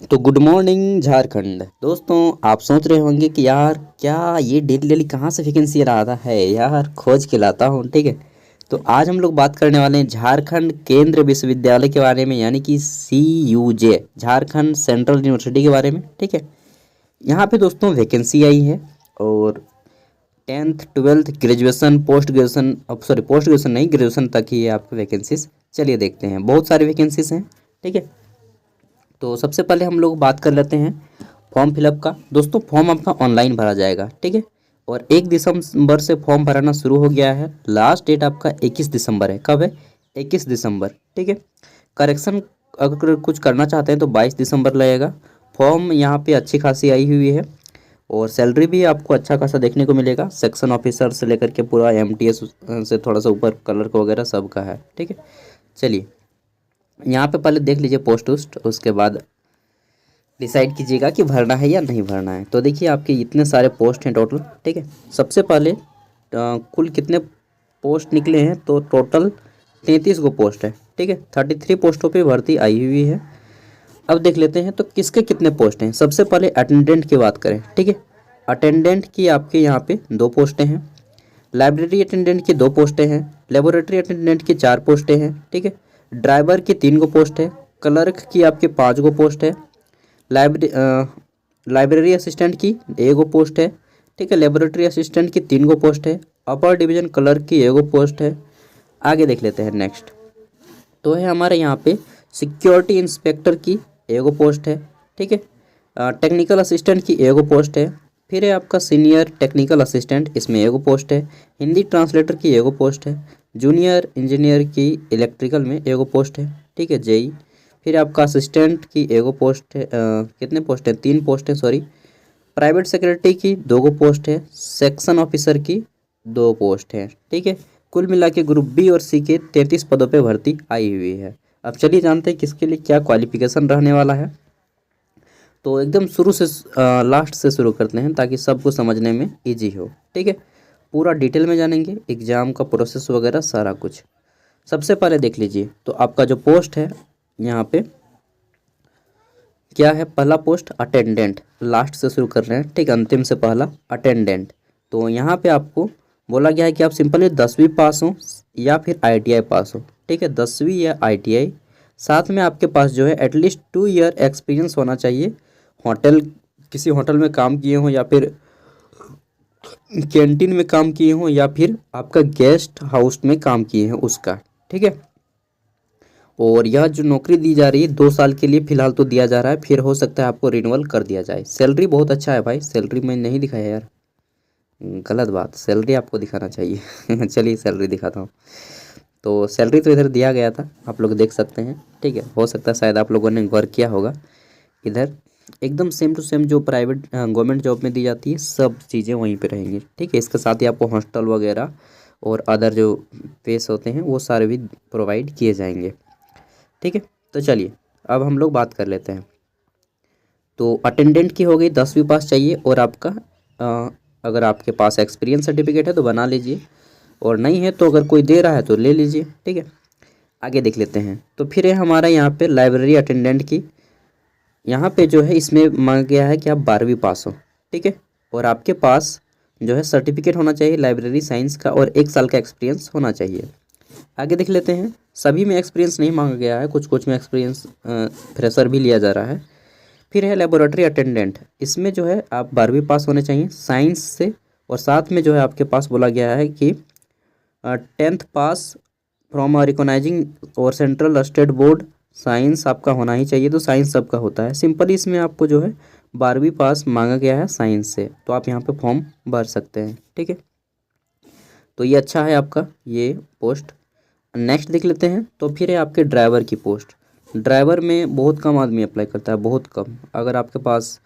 तो good morning Jharkhand दोस्तों। आप सोच रहे होंगे कि यार क्या ये डेली डेली कहाँ से वैकेंसी आ रहा है यार, खोज के लाता हूँ। ठीक है, तो आज हम लोग बात करने वाले हैं झारखंड केंद्रीय विश्वविद्यालय के बारे में, यानी कि CUJ, झारखंड सेंट्रल यूनिवर्सिटी के बारे में। ठीक है, यहाँ पे दोस्तों वैकेंसी आई है और 10th 12th graduation, post graduation, अब सॉरी पोस्ट ग्रेजुएशन नहीं, ग्रेजुएशन तक ही है आपके वैकेंसीज। चलिए देखते हैं, बहुत सारी वैकेंसीज हैं। ठीक है, तो सबसे पहले हम लोग बात कर लेते हैं फॉर्म फिलअप का। दोस्तों फॉर्म आपका ऑनलाइन भरा जाएगा। ठीक है, और 1 दिसंबर से फॉर्म भराना शुरू हो गया है। लास्ट डेट आपका 21 दिसंबर है। कब है? 21 दिसंबर। ठीक है, करेक्शन अगर कुछ करना चाहते हैं तो 22 दिसंबर लगेगा। फॉर्म यहाँ पे अच्छी खासी आई हुई है और सैलरी भी आपको अच्छा खासा देखने को मिलेगा। सेक्शन ऑफिसर से लेकर के पूरा MTS से थोड़ा सा ऊपर क्लर्क वगैरह सब का है। ठीक है, चलिए यहाँ पे पहले देख लीजिए पोस्ट उस्ट, उसके बाद डिसाइड कीजिएगा कि भरना है या नहीं भरना है। तो देखिए आपके इतने सारे पोस्ट हैं टोटल। ठीक है, सबसे पहले कुल कितने पोस्ट निकले हैं, तो टोटल 33 गो पोस्ट है। ठीक है, 33 पोस्टों पे भर्ती आई हुई है। अब देख लेते हैं तो किसके कितने पोस्ट हैं। सबसे पहले अटेंडेंट की बात करें। ठीक है, अटेंडेंट की आपके यहाँ पे 2 पोस्टें हैं। लाइब्रेरी अटेंडेंट की 2 पोस्टें हैं। लेबोरेटरी अटेंडेंट की 4 पोस्टें हैं। ठीक है, ड्राइवर की 3 गो पोस्ट है। क्लर्क की आपके 5 गो पोस्ट है। लाइब्रेरी असिस्टेंट की 1 गो पोस्ट है। ठीक है, लेबोरेटरी असिस्टेंट की 3 गो पोस्ट है। अपर डिवीजन क्लर्क की 1 गो पोस्ट है। आगे देख लेते हैं नेक्स्ट, तो है हमारे यहाँ पे सिक्योरिटी इंस्पेक्टर की 1 गो पोस्ट है। ठीक है, टेक्निकल असिस्टेंट की 1 गो पोस्ट है। फिर है आपका सीनियर टेक्निकल असिस्टेंट, इसमें 1 गो पोस्ट है। हिंदी ट्रांसलेटर की 1 गो पोस्ट है। जूनियर इंजीनियर की इलेक्ट्रिकल में 1 गो पोस्ट है। ठीक है, JEE। फिर आपका असिस्टेंट की 1 गो पोस्ट है। कितने पोस्ट हैं? 3 पोस्ट हैं, सॉरी। प्राइवेट सेक्रेटरी की 2 गो पोस्ट है। सेक्शन ऑफिसर की 2 पोस्ट है। ठीक है, कुल मिला के ग्रुप B और C के 33 पदों पे भर्ती आई हुई है। अब चलिए जानते हैं किसके लिए क्या क्वालिफिकेशन रहने वाला है। तो एकदम शुरू से लास्ट से शुरू करते हैं ताकि सबको समझने में ईजी हो। ठीक है, पूरा डिटेल में जानेंगे, एग्ज़ाम का प्रोसेस वगैरह सारा कुछ। सबसे पहले देख लीजिए, तो आपका जो पोस्ट है यहाँ पे क्या है। पहला पोस्ट अटेंडेंट, लास्ट से शुरू कर रहे हैं। ठीक, अंतिम से पहला अटेंडेंट। तो यहाँ पे आपको बोला गया है कि आप सिंपली 10वीं पास हो या फिर ITI पास हो। ठीक है, 10वीं या ITI, साथ में आपके पास जो है एटलीस्ट 2 ईयर एक्सपीरियंस होना चाहिए। होटल, किसी होटल में काम किए हों या फिर कैंटीन में काम किए हों या फिर आपका गेस्ट हाउस में काम किए हैं उसका। ठीक है, और यह जो नौकरी दी जा रही है 2 साल के लिए फ़िलहाल तो दिया जा रहा है, फिर हो सकता है आपको रिन्यूअल कर दिया जाए। सैलरी बहुत अच्छा है भाई, सैलरी मैं नहीं दिखाया यार, गलत बात, सैलरी आपको दिखाना चाहिए। चलिए सैलरी दिखाता हूँ। तो सैलरी तो इधर दिया गया था, आप लोग देख सकते हैं। ठीक है, हो सकता है शायद आप लोगों ने गौर किया होगा, इधर एकदम सेम टू सेम जो प्राइवेट गवर्नमेंट जॉब में दी जाती है सब चीज़ें वहीं पे रहेंगी। ठीक है, इसके साथ ही आपको हॉस्टल वगैरह और अदर जो पेस होते हैं वो सारे भी प्रोवाइड किए जाएंगे। ठीक है, तो चलिए अब हम लोग बात कर लेते हैं। तो अटेंडेंट की हो गई, 10वीं पास चाहिए, और आपका अगर आपके पास एक्सपीरियंस सर्टिफिकेट है तो बना लीजिए, और नहीं है तो अगर कोई दे रहा है तो ले लीजिए। ठीक है, आगे देख लेते हैं। तो फिर है हमारा यहाँ पे लाइब्रेरी अटेंडेंट की, यहाँ पे जो है इसमें मांगा गया है कि आप 12वीं पास हो। ठीक है, और आपके पास जो है सर्टिफिकेट होना चाहिए लाइब्रेरी साइंस का, और 1 साल का एक्सपीरियंस होना चाहिए। आगे देख लेते हैं, सभी में एक्सपीरियंस नहीं मांगा गया है, कुछ कुछ में एक्सपीरियंस फ्रेशर भी लिया जा रहा है। फिर है लेबोरेटरी अटेंडेंट, इसमें जो है आप 12वीं पास होने चाहिए साइंस से, और साथ में जो है आपके पास बोला गया है कि 10th पास फ्रॉम रिकॉग्नाइजिंग और सेंट्रल स्टेट बोर्ड साइंस आपका होना ही चाहिए। तो साइंस सबका होता है, सिंपली इसमें आपको जो है 12वीं पास मांगा गया है साइंस से, तो आप यहाँ पे फॉर्म भर सकते हैं। ठीक है, तो ये अच्छा है आपका ये पोस्ट। नेक्स्ट देख लेते हैं, तो फिर है आपके ड्राइवर की पोस्ट। ड्राइवर में बहुत कम आदमी अप्लाई करता है, बहुत कम। अगर आपके पास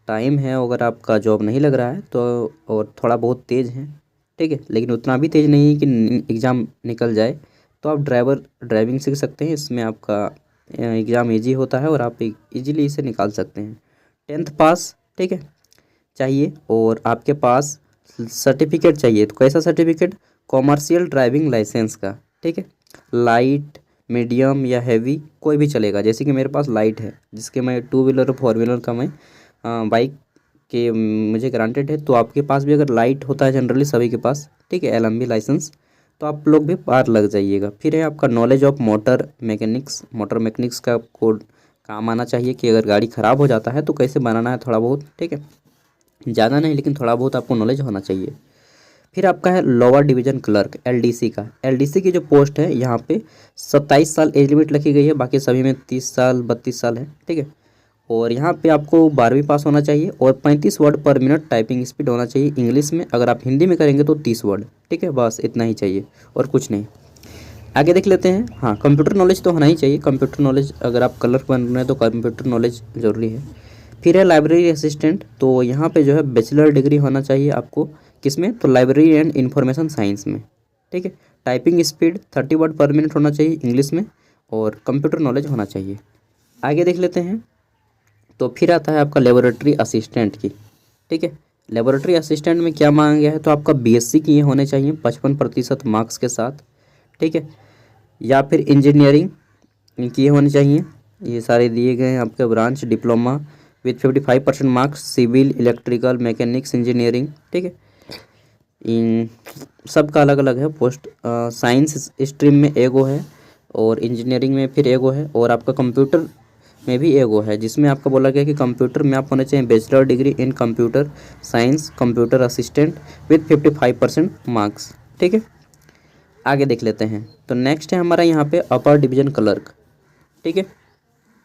टाइम है, अगर आपका जॉब नहीं लग रहा है तो, और थोड़ा बहुत तेज़ है, ठीक है, लेकिन उतना भी तेज़ नहीं है कि एग्ज़ाम निकल जाए, तो आप ड्राइविंग सीख सकते हैं। इसमें आपका एग्ज़ाम ईजी होता है और आप इजीली इसे निकाल सकते हैं। 10th पास, ठीक है, चाहिए, और आपके पास सर्टिफिकेट चाहिए। तो कैसा सर्टिफिकेट? कॉमर्शियल ड्राइविंग लाइसेंस का। ठीक है, लाइट मीडियम या हैवी कोई भी चलेगा। जैसे कि मेरे पास लाइट है, जिसके मैं 2 व्हीलर और 4 व्हीलर का मैं बाइक के मुझे ग्रांटेड है, तो आपके पास भी अगर लाइट होता है जनरली सभी के पास, ठीक है, LMB लाइसेंस, तो आप लोग भी पार लग जाइएगा। फिर है आपका नॉलेज ऑफ मोटर मैकेनिक्स का कोड काम आना चाहिए कि अगर गाड़ी ख़राब हो जाता है तो कैसे बनाना है थोड़ा बहुत, ठीक है, ज़्यादा नहीं लेकिन थोड़ा बहुत आपको नॉलेज होना चाहिए। फिर आपका है लोअर डिवीजन क्लर्क LDC का। LDC की जो पोस्ट है यहाँ पे 27 साल एज लिमिट रखी गई है, बाकी सभी में 30 साल 32 साल है, ठीक है। और यहाँ पे आपको 12वीं पास होना चाहिए और 35 वर्ड पर मिनट टाइपिंग स्पीड होना चाहिए इंग्लिश में। अगर आप हिंदी में करेंगे तो 30 वर्ड, ठीक है, बस इतना ही चाहिए और कुछ नहीं। आगे देख लेते हैं। हाँ, कंप्यूटर नॉलेज तो होना ही चाहिए। कंप्यूटर नॉलेज, अगर आप क्लर्क बन रहे हैं तो कंप्यूटर नॉलेज ज़रूरी है। फिर है लाइब्रेरी असिस्टेंट, तो यहाँ पे जो है बैचलर डिग्री होना चाहिए आपको, किसमें, तो लाइब्रेरी एंड इंफॉर्मेशन साइंस में, ठीक है। टाइपिंग स्पीड 30 वर्ड पर मिनट होना चाहिए इंग्लिश में और कंप्यूटर नॉलेज होना चाहिए। आगे देख लेते हैं। तो फिर आता है आपका लेबोरेटरी असिस्टेंट की, ठीक है। लेबोरेटरी असिस्टेंट में क्या मांगा गया है, तो आपका BSc किए होने चाहिए 55% मार्क्स के साथ, ठीक है, या फिर इंजीनियरिंग किए होने चाहिए। ये सारे दिए गए हैं आपके branch. Diploma with 55% marks, civil, electrical, mechanics, engineering, ठीक है। इन सब का अलग अलग है पोस्ट। साइंस स्ट्रीम में एगो है और इंजीनियरिंग में फिर एगो है, और आपका कंप्यूटर में भी एगो है, जिसमें आपका बोला गया कि कंप्यूटर में आप होने चाहिए bachelor degree in computer science, computer assistant with 55% marks, ठीक है। आगे देख लेते हैं। तो नेक्स्ट है हमारा यहाँ पे अपर डिवीजन क्लर्क, ठीक है,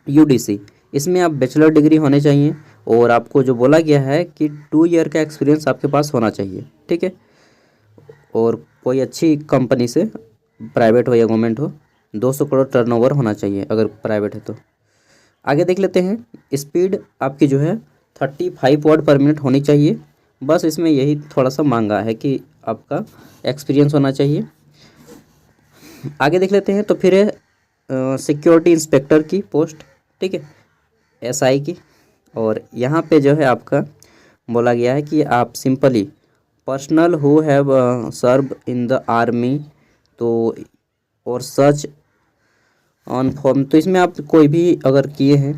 UDC। इसमें आप बैचलर डिग्री होने चाहिए और आपको जो बोला गया है कि 2 ईयर का एक्सपीरियंस आपके पास होना चाहिए, ठीक है, और कोई अच्छी कंपनी से, प्राइवेट हो या गवर्नमेंट हो, 200 करोड़ टर्नओवर होना चाहिए अगर प्राइवेट है तो। आगे देख लेते हैं। स्पीड आपकी जो है 35 वर्ड पर मिनट होनी चाहिए। बस इसमें यही थोड़ा सा मांगा है कि आपका एक्सपीरियंस होना चाहिए। आगे देख लेते हैं। तो फिर है सिक्योरिटी इंस्पेक्टर की पोस्ट, ठीक है, SI की। और यहाँ पे जो है आपका बोला गया है कि आप simply personnel who have serve in the army, तो और सच ऑन फॉर्म, तो इसमें आप कोई भी अगर किए हैं,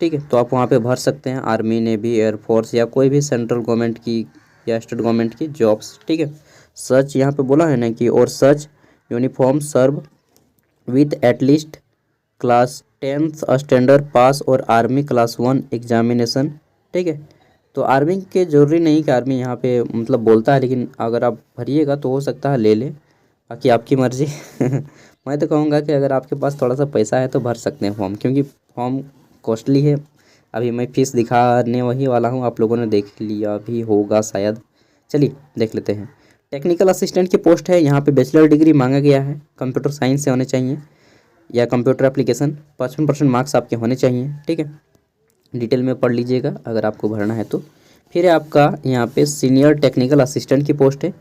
ठीक है, तो आप वहाँ पे भर सकते हैं, आर्मी, नेवी, एयरफोर्स या कोई भी सेंट्रल गवर्नमेंट की या स्टेट गवर्नमेंट की जॉब्स, ठीक है। सच यहाँ पे बोला है ना कि और such uniform serve with at least class 10th standard pass और आर्मी क्लास 1 एग्जामिनेशन, ठीक है। तो आर्मी के जरूरी नहीं कि आर्मी यहाँ पे मतलब बोलता है, लेकिन अगर आप भरिएगा तो हो सकता है ले ले, बाकी आपकी मर्ज़ी। मैं तो कहूँगा कि अगर आपके पास थोड़ा सा पैसा है तो भर सकते हैं फॉर्म, क्योंकि फॉर्म कॉस्टली है। अभी मैं फीस दिखाने वही वाला हूँ, आप लोगों ने देख लिया भी होगा शायद। चलिए देख लेते हैं। टेक्निकल असिस्टेंट की पोस्ट है, यहाँ पे बैचलर डिग्री मांगा गया है, कंप्यूटर साइंस से होने चाहिए या कंप्यूटर एप्लीकेशन, 55% मार्क्स आपके होने चाहिए, ठीक है। डिटेल में पढ़ लीजिएगा अगर आपको भरना है तो। फिर है आपका यहाँ पे सीनियर टेक्निकल असिस्टेंट की पोस्ट है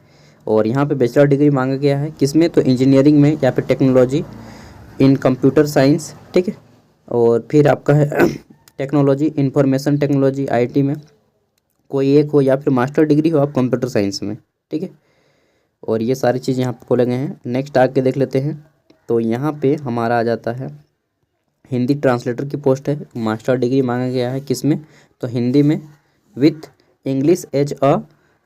और यहाँ पे बैचलर डिग्री मांगा गया है, किसमें, तो इंजीनियरिंग में या फिर टेक्नोलॉजी इन कंप्यूटर साइंस, ठीक है। और फिर आपका है टेक्नोलॉजी, इंफॉर्मेशन टेक्नोलॉजी, IT में कोई एक हो या फिर मास्टर डिग्री हो आप कंप्यूटर साइंस में, ठीक है। और ये सारी चीज़ यहाँ पे बोले गए हैं। नेक्स्ट आके देख लेते हैं। तो यहाँ पे हमारा आ जाता है हिंदी ट्रांसलेटर की पोस्ट है, मास्टर डिग्री मांगा गया है, किसमें, तो हिंदी में with English as a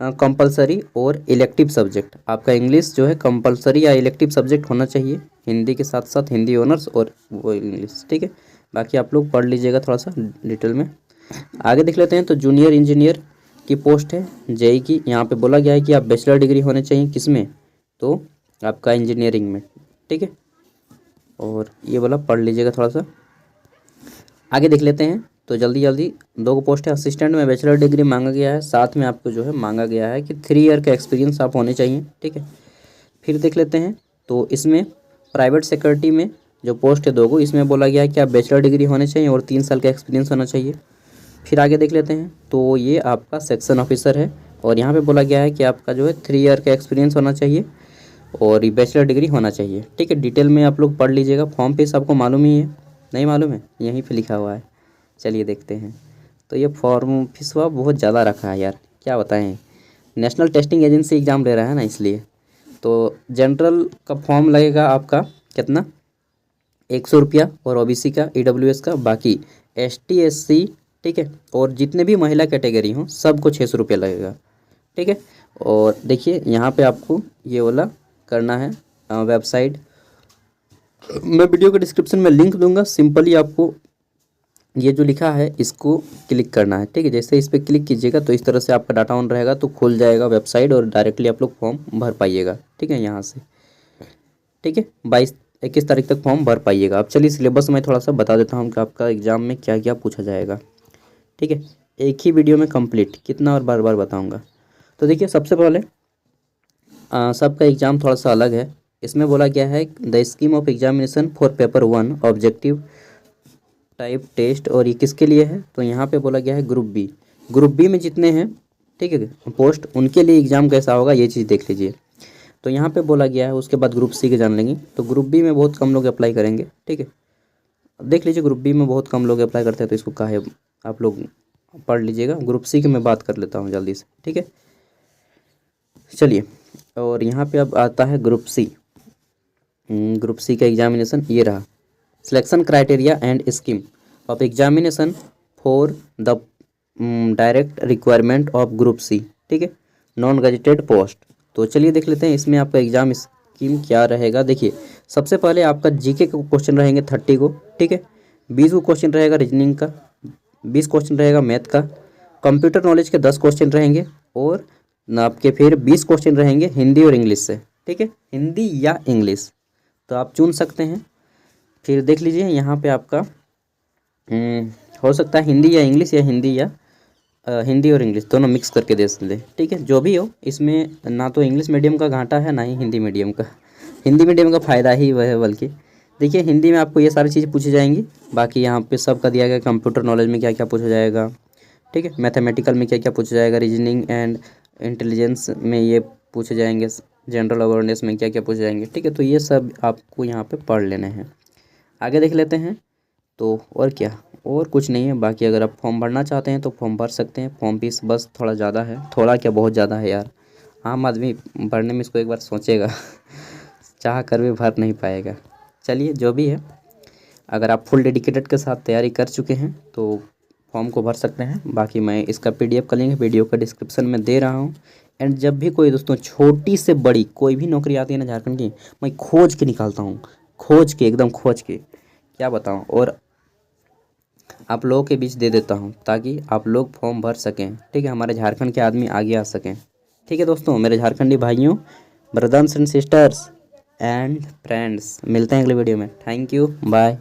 compulsory और इलेक्टिव सब्जेक्ट। आपका इंग्लिश जो है कंपलसरी या इलेक्टिव सब्जेक्ट होना चाहिए, हिंदी के साथ साथ हिंदी ऑनर्स और वो इंग्लिश, ठीक है। बाकी आप लोग पढ़ लीजिएगा थोड़ा सा डिटेल में। आगे देख लेते हैं। तो जूनियर इंजीनियर की पोस्ट है JEE की। यहाँ पे बोला गया है कि आप बैचलर डिग्री होने चाहिए, किसमें, तो आपका इंजीनियरिंग में, ठीक है। और ये वाला पढ़ लीजिएगा थोड़ा सा। आगे देख लेते हैं। तो जल्दी जल्दी 2 पोस्ट है। असिस्टेंट में बैचलर डिग्री मांगा गया है, साथ में आपको जो है मांगा गया है कि 3 ईयर का एक्सपीरियंस आप होने चाहिए, ठीक है। फिर देख लेते हैं। तो इसमें प्राइवेट सिक्योरिटी में जो पोस्ट है 2 को, इसमें बोला गया है कि आप बैचलर डिग्री होने चाहिए और 3 साल का एक्सपीरियंस होना चाहिए। फिर आगे देख लेते हैं। तो ये आपका सेक्शन ऑफिसर है और यहाँ पे बोला गया है कि आपका जो है 3 ईयर का एक्सपीरियंस होना चाहिए और ये बैचलर डिग्री होना चाहिए, ठीक है। डिटेल में आप लोग पढ़ लीजिएगा। फॉर्म पे सबको मालूम ही है, नहीं मालूम है, यहीं पे लिखा हुआ है। चलिए देखते हैं। तो ये फॉर्म फीस हुआ बहुत ज़्यादा रखा है यार, क्या बताएं, नेशनल टेस्टिंग एजेंसी एग्ज़ाम ले रहा है ना, इसलिए। तो जनरल का फॉर्म लगेगा आपका कितना, 100 रुपया और ओबीसी का ईडब्ल्यूएस का, बाकी एसटी एससी, ठीक है, और जितने भी महिला कैटेगरी हों सबको 600 रुपया लगेगा, ठीक है। और देखिए यहाँ पे आपको ये वाला करना है वेबसाइट, मैं वीडियो के डिस्क्रिप्शन में लिंक दूंगा, सिंपली आपको ये जो लिखा है इसको क्लिक करना है, ठीक है। जैसे इस पर क्लिक कीजिएगा तो इस तरह से आपका डाटा ऑन रहेगा, तो खुल जाएगा वेबसाइट और डायरेक्टली आप लोग फॉर्म भर पाइएगा, ठीक है, यहाँ से, ठीक है। 22-21 तारीख तक फॉर्म भर पाइएगा। अब चलिए सिलेबस मैं थोड़ा सा बता देता हूँ कि आपका एग्ज़ाम में क्या क्या पूछा जाएगा, ठीक है, एक ही वीडियो में कंप्लीट, कितना और बार बार बताऊँगा। तो देखिए सबसे पहले सबका एग्ज़ाम थोड़ा सा अलग है, इसमें बोला गया है the scheme of examination for paper 1 objective type test, और ये किसके लिए है, तो यहाँ पे बोला गया है ग्रुप बी में जितने हैं, ठीक है, पोस्ट, उनके लिए एग्ज़ाम कैसा होगा ये चीज़ देख लीजिए। तो यहाँ पे बोला गया है, उसके बाद ग्रुप सी के जान लेंगे। तो ग्रुप बी में बहुत कम लोग अप्लाई करेंगे, ठीक है, देख लीजिए ग्रुप बी में बहुत कम लोग अप्लाई करते हैं, तो इसको काहे आप लोग पढ़ लीजिएगा। ग्रुप सी की मैं बात कर लेता हूँ जल्दी से, ठीक है, चलिए। और यहाँ पे अब आता है ग्रुप सी का एग्जामिनेशन, ये रहा, selection criteria and scheme of examination for the direct requirement of group C, ठीक है, नॉन गजेटेड पोस्ट। तो चलिए देख लेते हैं इसमें आपका एग्ज़ाम स्कीम क्या रहेगा। देखिए सबसे पहले आपका जीके के क्वेश्चन रहेंगे 30 को, ठीक है, 20 को क्वेश्चन रहेगा रीजनिंग का, 20 क्वेश्चन रहेगा मैथ का, कंप्यूटर नॉलेज के 10 क्वेश्चन रहेंगे, और आपके फिर 20 क्वेश्चन रहेंगे हिंदी और इंग्लिश से, ठीक है, हिंदी या इंग्लिश, तो आप चुन सकते हैं। फिर देख लीजिए यहाँ पे आपका हो सकता है हिंदी या इंग्लिश, या हिंदी और इंग्लिश दोनों मिक्स करके दे दें, ठीक है, जो भी हो। इसमें ना तो इंग्लिश मीडियम का घाटा है ना ही हिंदी मीडियम का, हिंदी मीडियम का फ़ायदा ही वह है। बल्कि देखिए हिंदी में आपको ये सारी चीज़ें पूछी जाएंगी, बाकी यहाँ पे सबका दिया गया, कंप्यूटर नॉलेज में क्या क्या पूछा जाएगा, ठीक है, मैथमेटिकल में क्या क्या पूछा जाएगा, रीजनिंग एंड इंटेलिजेंस में ये पूछे जाएंगे, जनरल अवेयरनेस में क्या क्या पूछे जाएंगे, ठीक है। तो ये सब आपको यहाँ पे पढ़ लेने हैं। आगे देख लेते हैं। तो और क्या, और कुछ नहीं है। बाकी अगर आप फॉर्म भरना चाहते हैं तो फॉर्म भर सकते हैं। फॉर्म फीस बस थोड़ा ज़्यादा है, थोड़ा क्या बहुत ज़्यादा है यार, आम आदमी भरने में इसको एक बार सोचेगा चाह कर भी भर नहीं पाएगा। चलिए जो भी है, अगर आप फुल डेडिकेटेड के साथ तैयारी कर चुके हैं तो फॉर्म को भर सकते हैं। बाकी मैं इसका PDF का लिंक वीडियो का डिस्क्रिप्शन में दे रहा हूँ। एंड जब भी कोई दोस्तों छोटी से बड़ी कोई भी नौकरी आती है ना झारखंड की, मैं खोज के निकालता हूँ, खोज के, एकदम खोज के, क्या बताऊँ, और आप लोगों के बीच दे देता हूँ ताकि आप लोग फॉर्म भर सकें, ठीक है, हमारे झारखंड के आदमी आगे आ सकें। ठीक है दोस्तों, मेरे झारखंडी भाइयों, brothers and sisters and friends, मिलते हैं अगले वीडियो में। Thank you, bye.